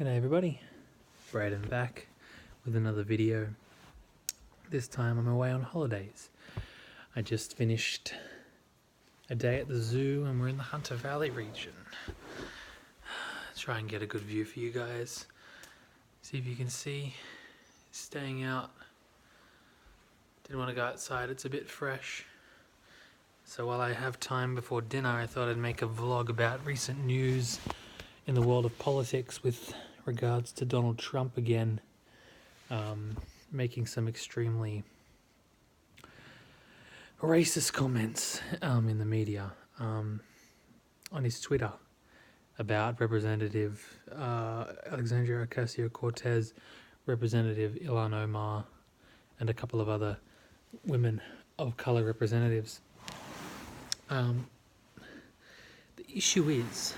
G'day everybody, Braden back with another video. This time I'm away on holidays. I just finished a day at the zoo and we're in the Hunter Valley region. Try and get a good view for you guys. See if you can see. Staying out. Didn't want to go outside, it's a bit fresh. So while I have time before dinner, I thought I'd make a vlog about recent news in the world of politics with regards to Donald Trump again, making some extremely racist comments in the media on his Twitter about Representative Alexandria Ocasio-Cortez, Representative Ilhan Omar, and a couple of other women of colour representatives. The issue is,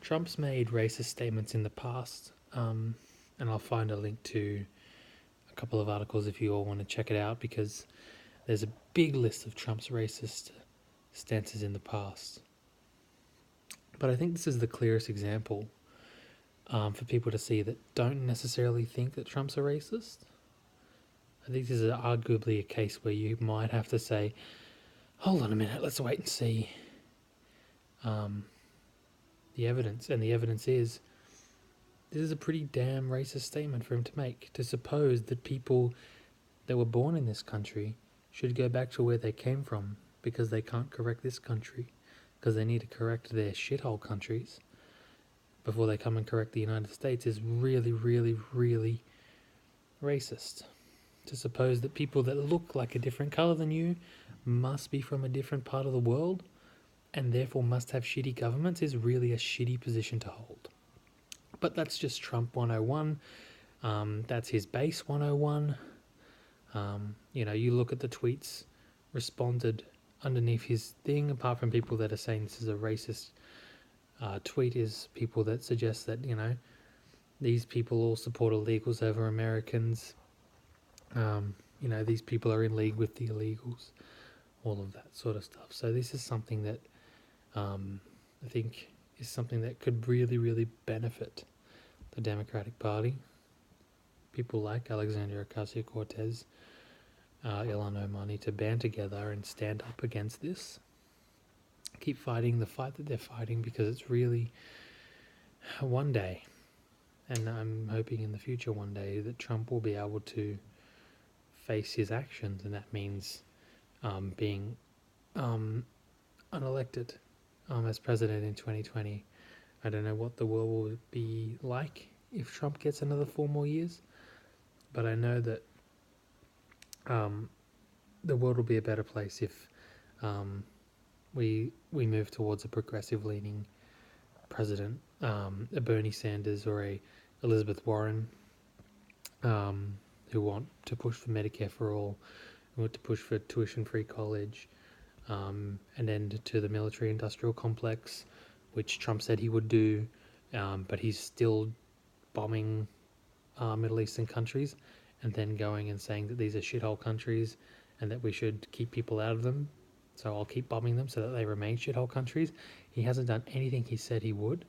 Trump's made racist statements in the past, and I'll find a link to a couple of articles if you all want to check it out, because there's a big list of Trump's racist stances in the past. But I think this is the clearest example for people to see that don't necessarily think that Trump's a racist. I think this is arguably a case where you might have to say, hold on a minute, let's wait and see the evidence. And the evidence is, this is a pretty damn racist statement for him to make, to suppose that people that were born in this country should go back to where they came from because they can't correct this country, because they need to correct their shithole countries before they come and correct the United States, is really, really, really racist. To suppose that people that look like a different colour than you must be from a different part of the world and therefore must have shitty governments is really a shitty position to hold. But that's just Trump 101. That's his base 101. You look at the tweets responded underneath his thing, apart from people that are saying this is a racist tweet, is people that suggest that, these people all support illegals over Americans. These people are in league with the illegals, all of that sort of stuff. So this is something that I think is something that could really, really benefit the Democratic Party. People like Alexandria Ocasio-Cortez, Ilhan Omar need to band together and stand up against this. Keep fighting the fight that they're fighting, because it's really one day, and I'm hoping in the future one day, that Trump will be able to face his actions, and that means being unelected as president in 2020. I don't know what the world will be like if Trump gets another 4 more years, but I know that the world will be a better place if we move towards a progressive-leaning president, a Bernie Sanders or a Elizabeth Warren, who want to push for Medicare for all, who want to push for tuition-free college, an end to the military-industrial complex, which Trump said he would do, but he's still bombing Middle Eastern countries and then going and saying that these are shithole countries and that we should keep people out of them. So I'll keep bombing them so that they remain shithole countries. He hasn't done anything he said he would.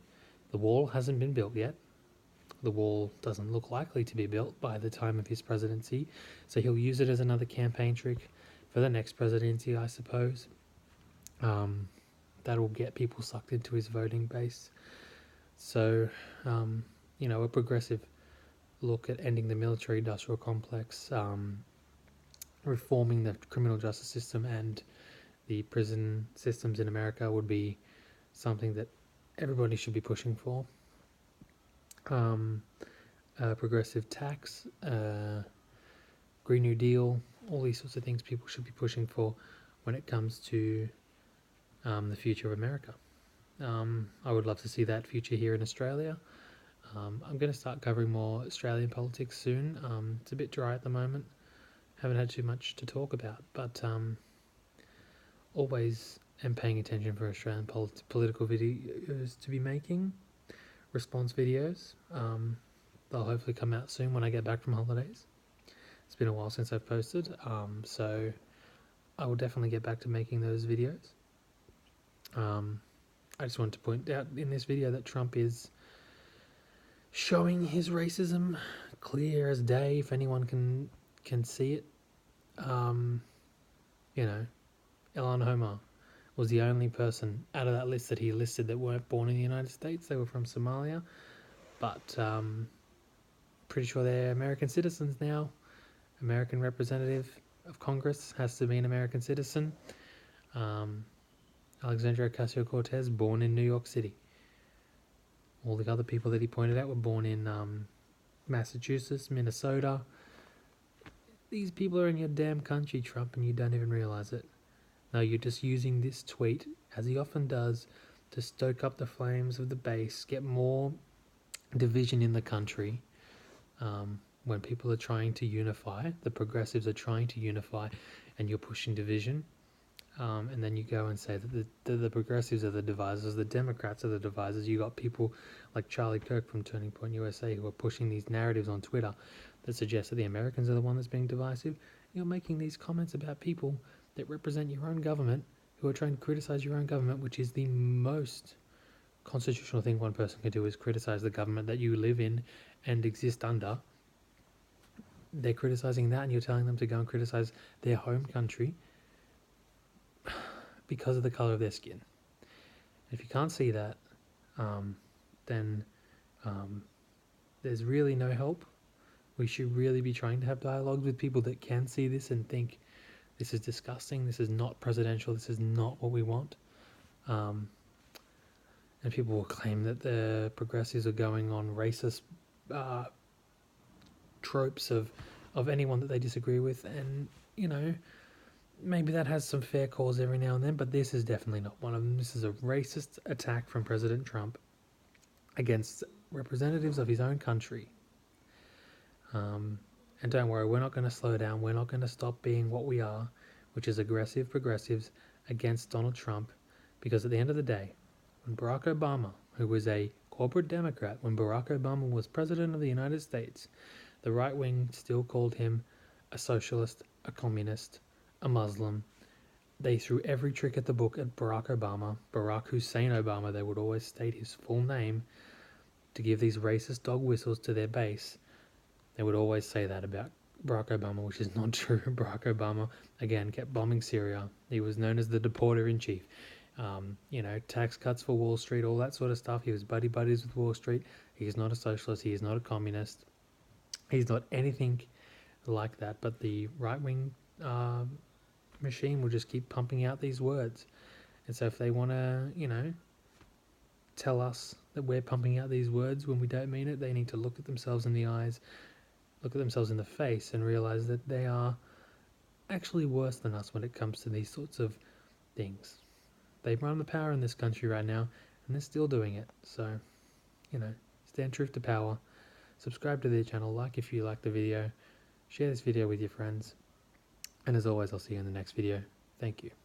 The wall hasn't been built yet. The wall doesn't look likely to be built by the time of his presidency. So he'll use it as another campaign trick for the next presidency, I suppose. That'll get people sucked into his voting base. So, a progressive look at ending the military-industrial complex, reforming the criminal justice system and the prison systems in America would be something that everybody should be pushing for. Progressive tax, Green New Deal, all these sorts of things people should be pushing for when it comes to the future of America. I would love to see that future here in Australia. I'm going to start covering more Australian politics soon. It's a bit dry at the moment. Haven't had too much to talk about, but always am paying attention for Australian political videos to be making, response videos. They'll hopefully come out soon when I get back from holidays. It's been a while since I've posted, so I will definitely get back to making those videos. I just wanted to point out in this video that Trump is showing his racism clear as day if anyone can see it. You know, Ilhan Omar was the only person out of that list that he listed that weren't born in the United States. They were from Somalia, but pretty sure they're American citizens now. American representative of Congress has to be an American citizen. Alexandria Ocasio-Cortez, born in New York City. All the other people that he pointed out were born in Massachusetts, Minnesota. These people are in your damn country, Trump, and you don't even realize it. No, you're just using this tweet, as he often does, to stoke up the flames of the base, get more division in the country. When people are trying to unify, the progressives are trying to unify, and you're pushing division. And then you go and say that the progressives are the divisors, the Democrats are the divisors. You got people like Charlie Kirk from Turning Point USA who are pushing these narratives on Twitter that suggest that the Americans are the one that's being divisive. You're making these comments about people that represent your own government who are trying to criticize your own government, which is the most constitutional thing one person can do, is criticize the government that you live in and exist under. They're criticizing that, and you're telling them to go and criticize their home country because of the color of their skin. If you can't see that, then there's really no help. We should really be trying to have dialogues with people that can see this and think, this is disgusting, this is not presidential, this is not what we want. And people will claim that the progressives are going on racist tropes of anyone that they disagree with, and maybe that has some fair calls every now and then, but this is definitely not one of them. This is a racist attack from President Trump against representatives of his own country. And don't worry, we're not going to slow down. We're not going to stop being what we are, which is aggressive progressives against Donald Trump, because at the end of the day, when Barack Obama, who was a corporate Democrat, when Barack Obama was president of the United States, the right wing still called him a socialist, a communist, a Muslim. They threw every trick at the book at Barack Obama, Barack Hussein Obama. They would always state his full name to give these racist dog whistles to their base. They would always say that about Barack Obama, which is not true. Barack Obama, again, kept bombing Syria. He was known as the deporter-in-chief. Tax cuts for Wall Street, all that sort of stuff. He was buddies with Wall Street. He is not a socialist. He is not a communist. He's not anything like that. But the right-wing machine will just keep pumping out these words. And so if they want to, tell us that we're pumping out these words when we don't mean it, they need to look at themselves in the eyes, look at themselves in the face, and realize that they are actually worse than us when it comes to these sorts of things. They run the power in this country right now, and they're still doing it. So, stand truth to power. Subscribe to their channel, like if you like the video, share this video with your friends, and as always, I'll see you in the next video. Thank you.